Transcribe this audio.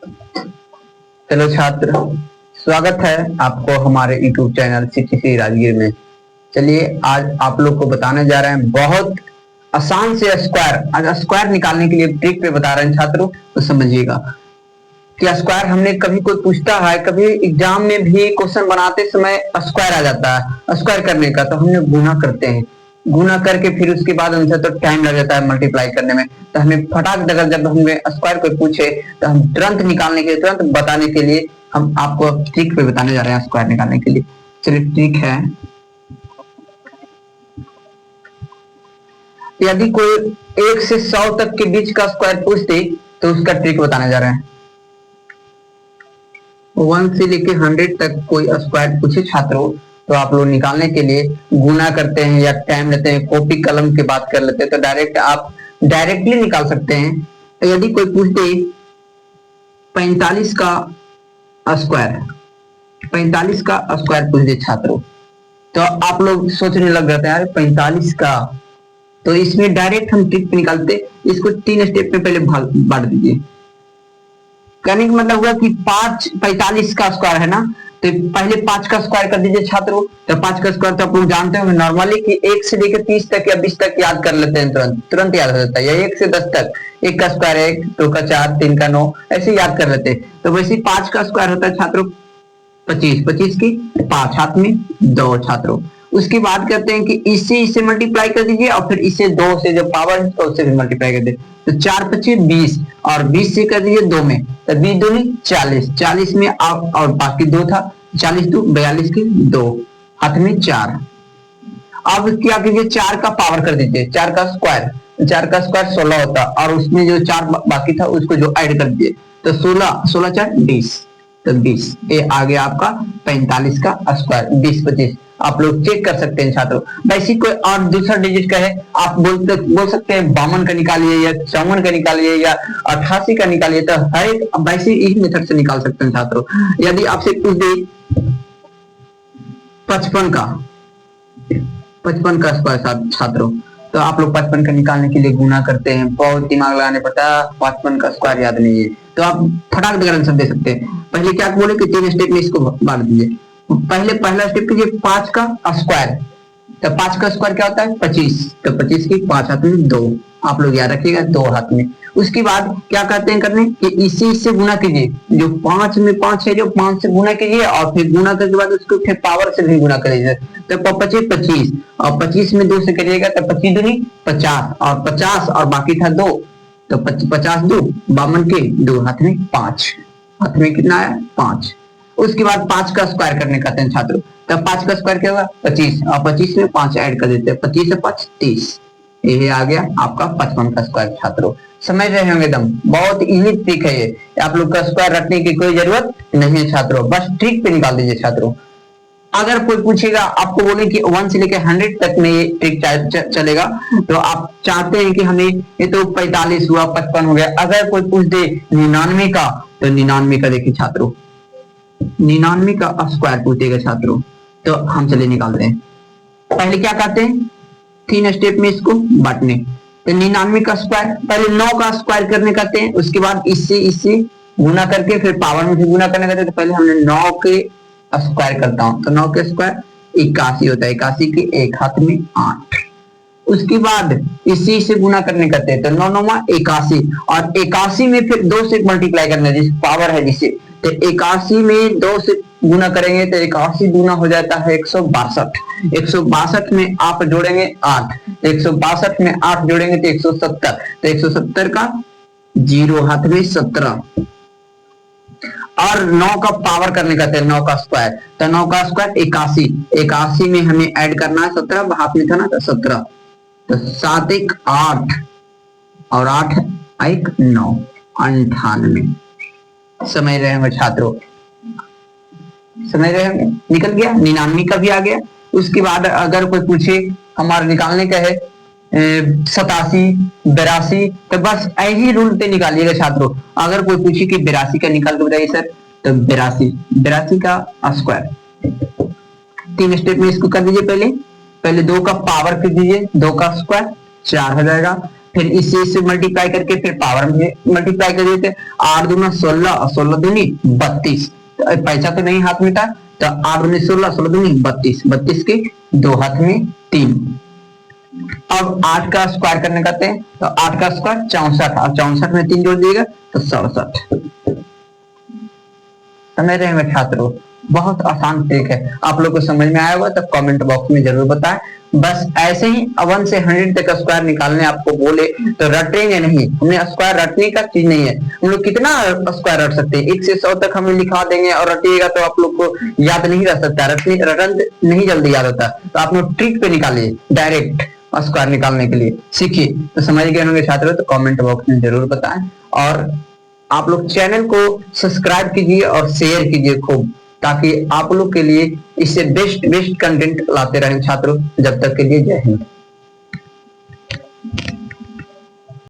Hello छात्र, स्वागत है आपको हमारे यूट्यूब चैनल सीटीसी राजगीर में। चलिए आज आप लोग को बताने जा रहे हैं बहुत आसान से स्क्वायर। आज स्क्वायर निकालने के लिए ट्रिक पे बता रहे हैं छात्रों, तो समझिएगा कि स्क्वायर हमने कभी कोई पूछता है, कभी एग्जाम में भी क्वेश्चन बनाते समय स्क्वायर आ जाता है। स्क्वायर करने का तो हमने गुना करते हैं, गुना करके फिर उसके बाद आंसर तो टाइम लग जाता है मल्टीप्लाई करने में। तो हमें फटाक दगर जब हमें स्क्वायर कोई पूछे तो हम तुरंत निकालने के लिए, तुरंत बताने के लिए हम आपको ट्रिक पे बताने जा रहे हैं स्क्वायर निकालने के लिए। चलिए ट्रिक है, यदि कोई 1 से 100 तक के बीच का स्क्वायर पूछ दे तो उसका ट्रिक बताने जा रहे हैं। 1 से लेके 100 तक कोई स्क्वायर पूछे छात्रों तो आप लोग निकालने के लिए गुना करते हैं या टाइम लेते हैं, कॉपी कलम की बात कर लेते हैं तो डायरेक्ट आप डायरेक्टली निकाल सकते हैं। तो यदि कोई पूछ दे 45 का स्क्वायर, 45 का स्क्वायर पूछ दे छात्रों, तो आप लोग सोचने लग जाते हैं यार 45 का, तो इसमें डायरेक्ट हम ट्रिक निकालते, इसको 3 स्टेप में पहले बांट दीजिए। कहने का मतलब हुआ कि 45 का स्क्वायर है ना, तो पहले 5 का स्क्वायर कर दीजिए छात्रों। तो 5 का स्क्वायर तो आप लोग जानते हो नॉर्मली कि 1 से लेकर 30 तक या 20 तक याद कर लेते हैं, तुरंत तुरंत याद हो जाता है। या 1 से 10 तक, 1 का स्क्वायर 1, 2 का 4, 3 का 9, ऐसे याद कर लेते हैं। तो वैसे 5 का स्क्वायर होता है छात्रों 25, 25 की 5 हाथ में 2 छात्रों। उसकी बात करते हैं कि इससे मल्टीप्लाई कर दीजिए और फिर इसे 2 से जो पावर है तो उससे भी मल्टीप्लाई कर दीजिए। तो 4 25 20 और 20 से कर दीजिए 2 में, तो 20 दूनी 40, 40 में आप और बाकी 2 था, 40 2 42 के 2 हाथ में 4। अब क्या कीजिए 4 का पावर कर दीजिए, 4 का स्क्वायर, 4 का स्क्वायर 16 होता और उसमें जो 4 बाकी था उसको जो ऐड कर दीजिए तो 16 16 4 20, तो 20 ये आ गया आपका 45 का स्क्वायर। 20 25 आप लोग चेक कर सकते हैं छात्रों। वैसे कोई और दूसरा डिजिट का है आप बोल सकते हैं 52 का निकालिए या 54 का निकालिए या 88 का निकालिए, तो हर एक वैसे इस मेथड से निकाल सकते हैं छात्रों। यदि आपसे पूछ दे 55 का स्क्वायर छात्रों, तो आप लोग 55 का निकालने के लिए गुना करते हैं, बहुत दिमाग लगाने पड़ता है, 55 का स्क्वायर याद नहीं है तो आप फटाक दे आंसर दे सकते हैं। पहले क्या बोले कि 3 स्टेप में इसको बांट दीजिए। पहला स्टेप कीजिए 5 का स्क्वायर, तो 5 का स्क्वायर क्या होता है 25, तो 25 की 5 हाथ में 2, आप लोग याद रखिएगा 2 हाथ में। उसके बाद क्या कहते हैं करने कि इससे गुना कीजिए, जो 5 में 5 है जो 5 से गुना कीजिए और फिर गुना करने के बाद उसको फिर पावर से भी गुना करिए, तो 25 25 और 25 में 2 से करिएगा तो 25 दूनी 50 और 50 और बाकी था 2, तो 50 2 52 के 2 हाथ में 5, हाथ में कितना है 5। उसके बाद 5 का स्क्वायर करने कहते हैं छात्रों, तब 5 का स्क्वायर क्या होगा 25 और 25 में 5 ऐड कर देते हैं, 25 से 5 30, ये आ गया आपका 55 का स्क्वायर छात्रों। समझ रहे होंगे एकदम बहुत इजी ट्रिक है ये, आप लोग का स्क्वायर रखने की कोई जरूरत नहीं है छात्रों, बस ट्रिक पे निकाल दीजिए छात्रों। अगर कोई पूछेगा आपको बोले कि 1 से लेकर 100 तक में ये ट्रिक चलेगा, तो आप चाहते हैं कि हमें ये तो 45 हुआ 55 हो गया। अगर कोई पूछ दे 99 का, तो 99 का देखिए छात्रों, 99 का स्क्वायर पूछेगा छात्रों तो हम चलिए निकालते हैं। पहले क्या करते हैं 3 स्टेप में इसको बांटने, तो 99 का स्क्वायर पहले 9 का स्क्वायर करने कहते हैं, उसके बाद इससे गुना करके फिर पावर में भी गुना करने कहते हैं। तो पहले हमने 9 के स्क्वायर करता हूं, तो 9 के स्क्वायर 81 होता है, 81 के 1 हाथ में 8। उसके बाद इसी से गुना करने कहते हैं, तो 9 9 81 और 81 में फिर 2 से मल्टीप्लाई करना जिस पावर है जिसे, तो 81 में 2 से गुना करेंगे तो 81 गुना हो जाता है 162, 162 में आप जोड़ेंगे 8, 162 में 8 जोड़ेंगे तो 170, तो 170 का 0 हाथ में 17 और 9 का पावर करने कहते हैं 9 का स्क्वायर, तो 9 का स्क्वायर 81, 81 में हमें ऐड करना है 17, हाथ में था ना तो 17, तो 7 1 8 और 8 1 9 98। समझ रहे होंगे छात्रों, समझ रहे होंगे, निकल गया 99 का भी आ गया। उसके बाद अगर कोई पूछे हमारा निकालने का है 87 82, तो बस ऐसी रूल पे निकालिएगा छात्रों। अगर कोई पूछे कि 82 का निकाल के बताइए सर, तो 82 का स्क्वायर 3 स्टेप में इसको कर दीजिए। पहले 2 का पावर कर दीजिए, 2 का स्क्वायर 4 हो जाएगा, फिर इसी से मल्टीप्लाई करके फिर पावर में मल्टीप्लाई कर देते। 8 दूना 16 और 16 दूनी 32। तो पैसा तो नहीं हाथ में था, तो 8 दूनी 16, 16 दूनी 32, 32 के 2 हाथ में 3। अब 8 का स्क्वायर करने का थे, तो 8 का स्क्वायर 64, और 64 में 3 जोड़ दिएगा तो 67। समझ रहे हैं छात्रों? बहुत आसान ट्रिक है। आप लोग को समझ में आया होगा तो कमेंट बॉक्स में जरूर बताएं। बस ऐसे ही 1 से 100 तक स्क्वायर निकालने आपको बोले तो रटेंगे नहीं। हमें स्क्वायर रटने का चीज नहीं है। हम लोग कितना स्क्वायर रट सकते हैं? 1 से 100 तक हमें लिखा देंगे और रटिएगा तो आप लोग को याद नहीं रह सकता। रटन नहीं जल्दी याद होता, तो आप लोग ट्रिक पे निकालिए, डायरेक्ट स्क्वायर निकालने के लिए सीखिए। तो समझ गए होंगे छात्रों, तो कमेंट बॉक्स में जरूर बताएं। और आप लोग चैनल को सब्सक्राइब कीजिए और शेयर कीजिए खूब, ताकि आप लोग के लिए इससे बेस्ट कंटेंट लाते रहें छात्रों। जब तक के लिए जय हिंद।